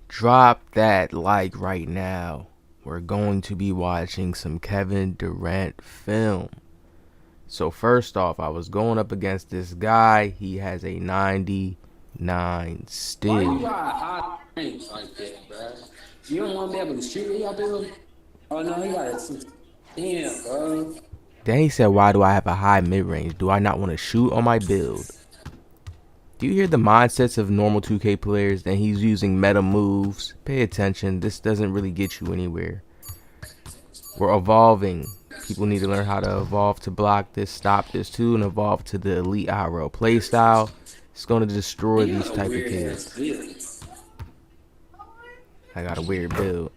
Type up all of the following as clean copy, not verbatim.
Drop that like right now. We're going to be watching some Kevin Durant film. So first off, I was going up against this guy. He has a 99 Why you still. got high range like that, bro? You don't want to be able to shoot it, y'all build? Oh no, he got it. Damn, bro. Then he said, why do I have a high mid-range? Do I not want to shoot on my build? Do you hear the mindsets of normal 2K players? Then he's using meta moves. Pay attention. This doesn't really get you anywhere. We're evolving. People need to learn how to evolve to block this, stop this too, and evolve to the elite IRL playstyle. It's going to destroy You these got a type of weird ass kids. build. I got a weird build.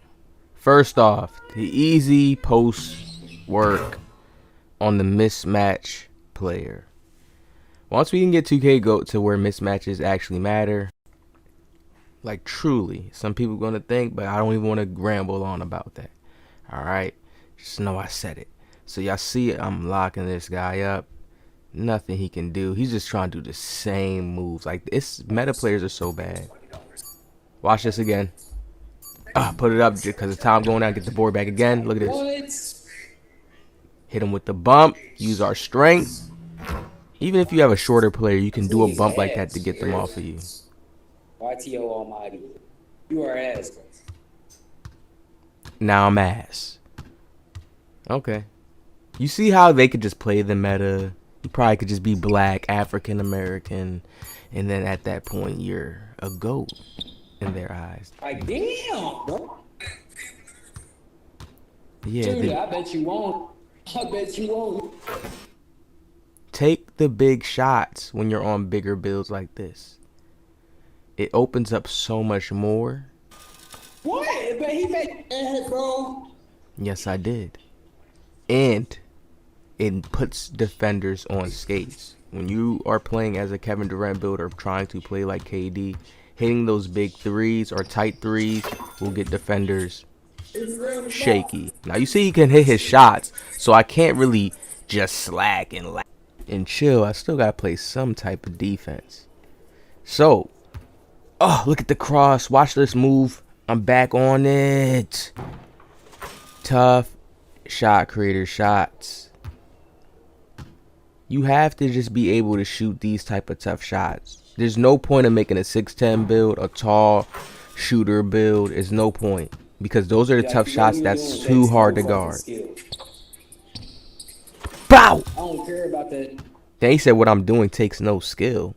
First off, the easy post work on the mismatch player. Once we can get 2K go to where mismatches actually matter, like truly, some people going to think, but I don't even want to ramble on about that. All right, just know I said it. So y'all see it, I'm locking this guy up. Nothing he can do. He's just trying to do the same moves. Like, it's meta players are so bad. Watch this again. Put it up because the time going out. Get the board back again. Look at this. What? Hit him with the bump. Use our strength. Even if you have a shorter player, you can This do a nigga's bump like that to ass. get them off of you. YTO Almighty. You are ass. Now I'm ass. Okay. You see how they could just play the meta? You probably could just be black, African American, and then at that point you're a goat in their eyes. Like, damn, bro. Yeah, Dude, I bet you won't. I bet you won't. take the big shots when you're on bigger builds like this. It opens up so much more. What? But he made that, bro. Yes, I did. And it puts defenders on skates. When you are playing as a Kevin Durant build or trying to play like KD, hitting those big threes or tight threes will get defenders shaky. Now you see he can hit his shots, so I can't really just slack and chill. I still gotta play some type of defense. So, oh, look at the cross. Watch this move. I'm back on it. Tough shot creator shots. You have to just be able to shoot these type of tough shots. There's no point in making a 6'10 build, a tall shooter build. There's no point. Because those are the Yeah, tough what shots you that's doing too takes no hard to fucking guard. skill. Bow! I don't care about that. They said what I'm doing takes no skill.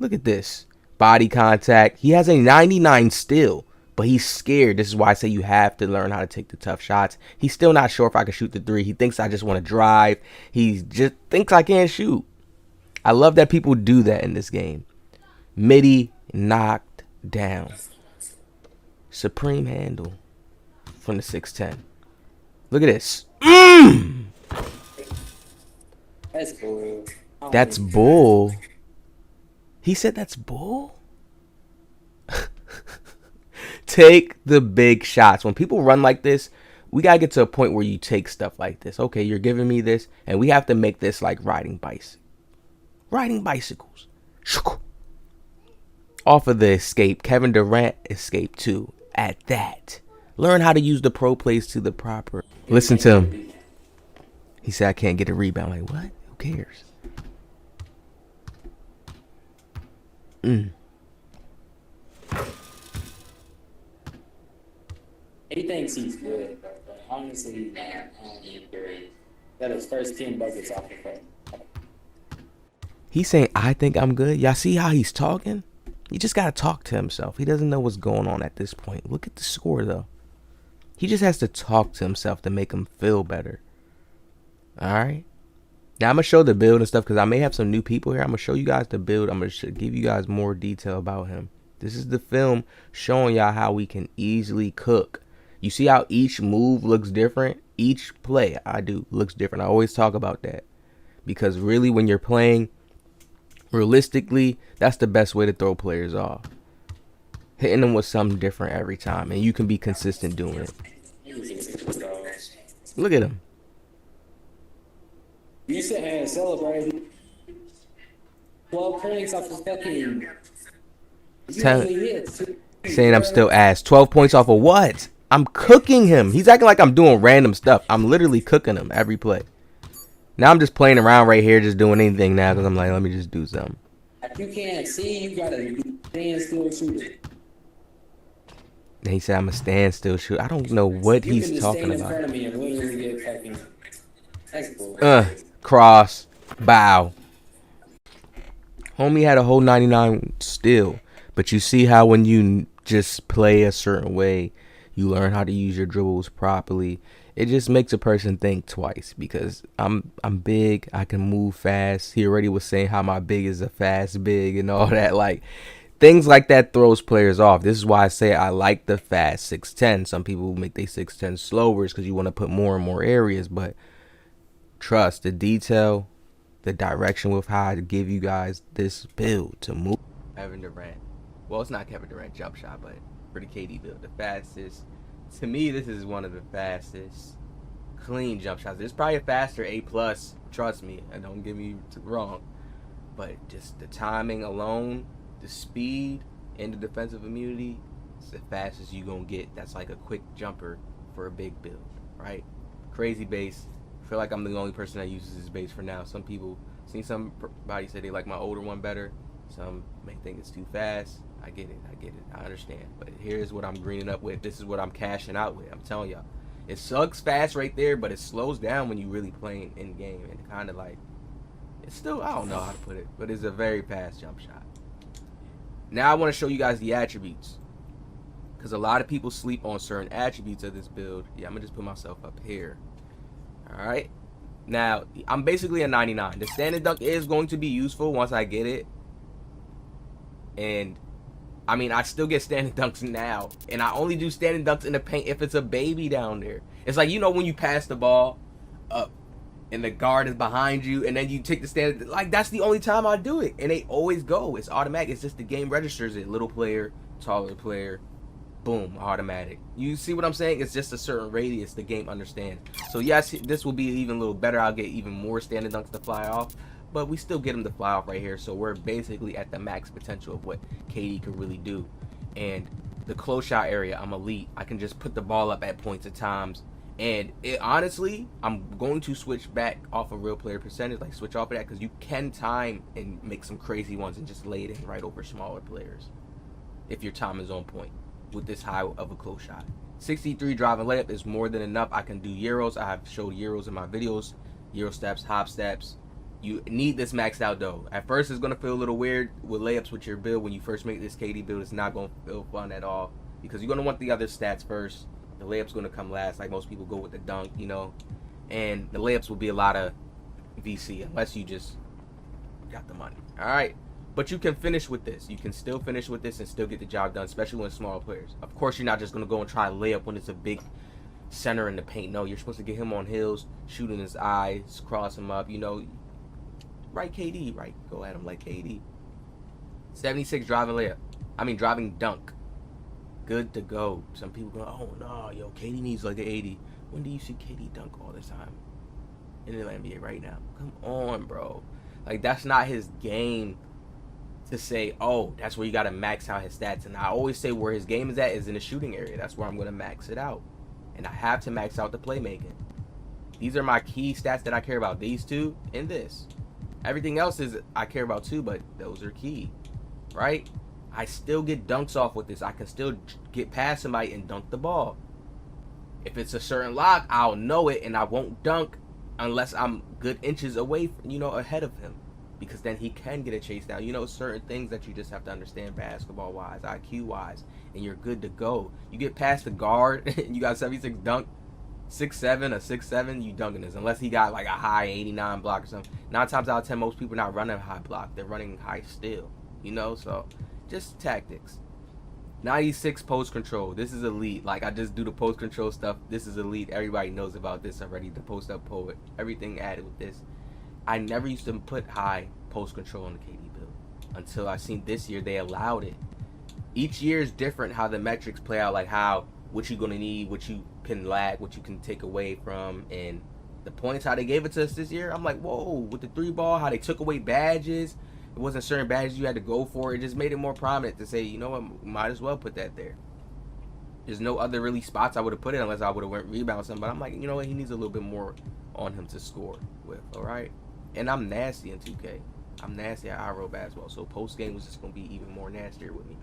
Look at this. Body contact. He has a 99 still, but he's scared. This is why I say you have to learn how to take the tough shots. He's still not sure if I can shoot the three. He thinks I just want to drive. He just thinks I can't shoot. I love that people do that in this game. Midi knocked down. Supreme handle from the 6'10. Look at this. That's bull. That's bull. He said that's bull? Take the big shots. When people run like this, we got to get to a point where you take stuff like this. Okay, you're giving me this, and we have to make this like riding bikes. Riding bicycles. Off of the escape, Kevin Durant escaped too. At that. Learn how to use the pro plays to the proper. Listen to him. He said I can't get a rebound. Like, what? Who cares? He thinks he's good, but honestly, he's not. I don't think he's got his first 10 buckets off the front. He's saying, I think I'm good. Y'all see how he's talking? He just got to talk to himself. He doesn't know what's going on at this point. Look at the score, though. He just has to talk to himself to make him feel better. All right? Now, I'm going to show the build and stuff because I may have some new people here. I'm going to show you guys the build. I'm going to give you guys more detail about him. This is the film showing y'all how we can easily cook. You see how each move looks different? Each play I do looks different. I always talk about that. Because really, when you're playing, realistically, that's the best way to throw players off. Hitting them with something different every time. And you can be consistent doing it. Look at him. You sit here and celebrate 12 points off the fucking. Tell, Saying I'm still ass. 12 points off of what? I'm cooking him. He's acting like I'm doing random stuff. I'm literally cooking him every play. Now I'm just playing around right here, just doing anything now because I'm like, let me just do something. If you can't see, you gotta stand still shooting. And he said I'm a standstill shoot. I don't know what You he's can just talking stand in about. front of me and literally get fucking. That's Cross, bow. Homie had a whole 99 still. But you see how when you just play a certain way, you learn how to use your dribbles properly. It just makes a person think twice because I'm big, I can move fast. He already was saying how my big is a fast big and all that. Like things like that throws players off. This is why I say I like the fast 6'10. Some people make they 6'10 slower because you want to put more and more areas, but trust the detail, the direction with how I give you guys this build to move. Kevin Durant. Well, it's not Kevin Durant jump shot, but for the KD build, the fastest. To me, this is one of the fastest clean jump shots. There's probably a faster A plus. Trust me, and don't get me wrong. But just the timing alone, the speed, and the defensive immunity, it's the fastest you gonna get. That's like a quick jumper for a big build, right? Crazy base. I feel like I'm the only person that uses this base for now. Some people, seen somebody say they like my older one better. Some may think it's too fast. I get it. I understand. But here's what I'm greening up with. This is what I'm cashing out with. I'm telling y'all. It sucks fast right there, but it slows down when you really playing in game. And kind of like, it's still, I don't know how to put it, but it's a very fast jump shot. Now I want to show you guys the attributes. Because a lot of people sleep on certain attributes of this build. Yeah, I'm going to just put myself up here. Alright. Now, I'm basically a 99. The standing dunk is going to be useful once I get it. And I mean, I still get standing dunks now, and I only do standing dunks in the paint if it's a baby down there. It's like, you know, when you pass the ball up and the guard is behind you, and then you take the standing, like that's the only time I do it, and they always go. It's automatic. It's just the game registers it. Little player, taller player, boom, automatic. You see what I'm saying? It's just a certain radius the game understands. So yes, this will be even a little better. I'll get even more standing dunks to fly off. But we still get him to fly off right here, so we're basically at the max potential of what KD could really do. And the close shot area, I'm elite. I can just put the ball up at points at times. And it, honestly, I'm going to switch back off of real player percentage, like switch off of that, because you can time and make some crazy ones and just lay it in right over smaller players if your time is on point with this high of a close shot. 63 driving layup is more than enough. I can do Euros. I have showed Euros in my videos, Euro steps, hop steps. You need this maxed out though. At first it's going to feel a little weird with layups with your build. When you first make this KD build, it's not going to feel fun at all because you're going to want the other stats first. The layup's going to come last, like most people go with the dunk, you know. And the layups will be a lot of VC unless you just got the money. All right. But you can finish with this. You can still finish with this and still get the job done, especially when small players. Of course, you're not just going to go and try a layup when it's a big center in the paint. No, you're supposed to get him on hills, shoot in his eyes, cross him up, you know. Right, KD, right? Go at him like KD. 76 driving layup. I mean, driving dunk. Good to go. Some people go, oh, no, yo, KD needs like an 80. When do you see KD dunk all the time? In the NBA right now. Come on, bro. Like, that's not his game to say, oh, that's where you got to max out his stats. And I always say where his game is at is in the shooting area. That's where I'm going to max it out. And I have to max out the playmaking. These are my key stats that I care about. These two and this. Everything else is I care about too, but those are key, right? I still get dunks off with this. I can still get past somebody and dunk the ball. If it's a certain lock, I'll know it, and I won't dunk unless I'm good inches away, you know, ahead of him, because then he can get a chase down. You know, certain things that you just have to understand basketball-wise, IQ-wise, and you're good to go. You get past the guard, and you got 76 dunk. 6'7", a 6'7", you dunking this. Unless he got like a high 89 block or something. 9 times out of 10, most people are not running high block. They're running high steal. You know, so just tactics. 96 post control. This is elite. Like, I just do the post control stuff. This is elite. Everybody knows about this already. The post up poet. Everything added with this. I never used to put high post control on the KD build until I seen this year they allowed it. Each year is different how the metrics play out. Like how, what you're going to need, what you can lag, what you can take away from, and the points how they gave it to us this year. I'm like, whoa, with the 3 ball, how they took away badges, It wasn't certain badges you had to go for. It just made it more prominent to say, you know what, might as well put that there. There's no other really spots I would have put it unless I would have went rebound something. But I'm like, you know what, he needs a little bit more on him to score with. All right, and I'm nasty in 2K. I'm nasty at IRL basketball, so post game was just gonna be even more nastier with me.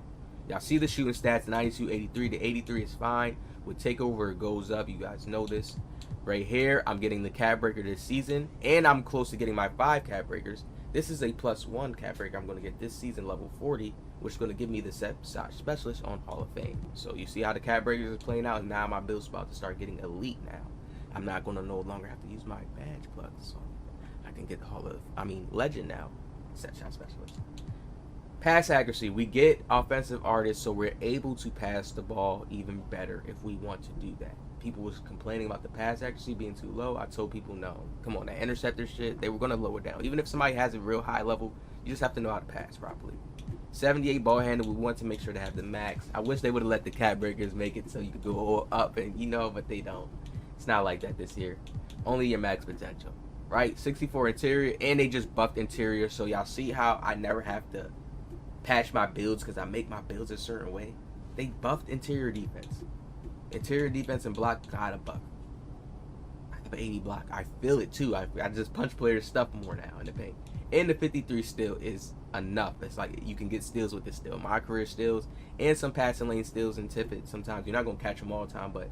Y'all see the shooting stats: 92, 83. The 83 is fine. With takeover, it goes up. You guys know this. Right here, I'm getting the cap breaker this season, and I'm close to getting my 5 cap breakers. This is a +1 cap breaker I'm going to get this season, level 40, which is going to give me the set side specialist on Hall of Fame. So you see how the cap breakers is playing out. Now my build's about to start getting elite now. I'm not going to no longer have to use my badge plugs. So I can get the legend now, set shot specialist. Pass accuracy. We get offensive artists, so we're able to pass the ball even better if we want to do that. People was complaining about the pass accuracy being too low. I told people, no, come on, that interceptor shit, they were going to lower it down. Even if somebody has a real high level, you just have to know how to pass properly. 78 ball handle, we want to make sure to have the max. I wish they would have let the cap breakers make it so you could go up and, but they don't. It's not like that this year. Only your max potential, right? 64 interior, and they just buffed interior, so y'all see how I never have to patch my builds because I make my builds a certain way. They buffed interior defense. Interior defense and block got a buff. I have an 80 block. I feel it too. I just punch players stuff more now in the paint. And the 53 steal is enough. It's like you can get steals with this steal. My career steals and some passing lane steals and tip it. Sometimes you're not going to catch them all the time, but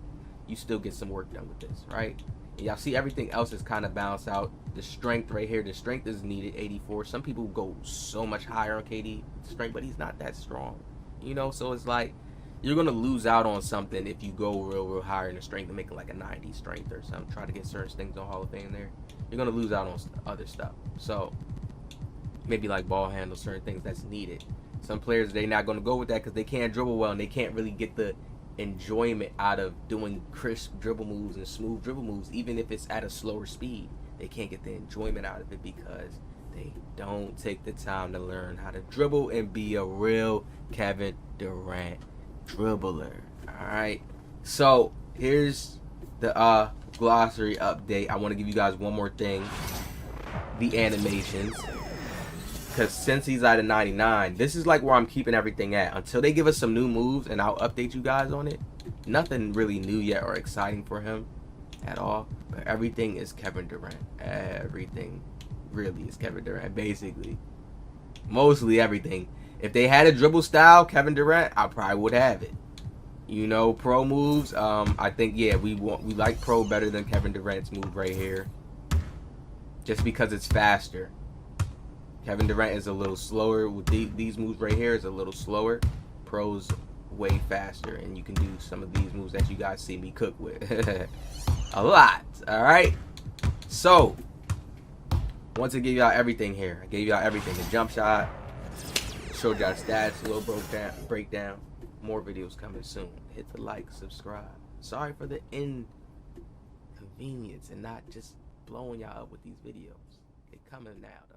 you still get some work done with this, right? And y'all see everything else is kind of balanced out. The strength right here, the strength is needed, 84. Some people go so much higher on KD strength, but he's not that strong. So it's like you're going to lose out on something if you go real higher in the strength and make it like a 90 strength or something. Try to get certain things on Hall of Fame there. You're going to lose out on other stuff. So maybe like ball handle, certain things that's needed. Some players, they're not going to go with that because they can't dribble well and they can't really get the enjoyment out of doing crisp dribble moves and smooth dribble moves. Even if it's at a slower speed, they can't get the enjoyment out of it because they don't take the time to learn how to dribble and be a real Kevin Durant dribbler. Alright, so here's the glossary update. I want to give you guys one more thing. The animations, because since he's at a 99, this is like where I'm keeping everything at until they give us some new moves, and I'll update you guys on it. Nothing really new yet or exciting for him at all, but everything is Kevin Durant. Everything really is Kevin Durant, basically. Mostly everything. If they had a dribble style Kevin Durant, I probably would have it. Pro moves, I think, yeah, we like pro better than Kevin Durant's move right here, just because it's faster. Kevin Durant is a little slower with these moves right here, is a little slower. Pro's way faster, and you can do some of these moves that you guys see me cook with a lot. All right, so once I give y'all everything here, I gave y'all everything. The jump shot, showed y'all stats, a little breakdown. More videos coming soon. Hit the like, subscribe. Sorry for the inconvenience and not just blowing y'all up with these videos. They coming now though.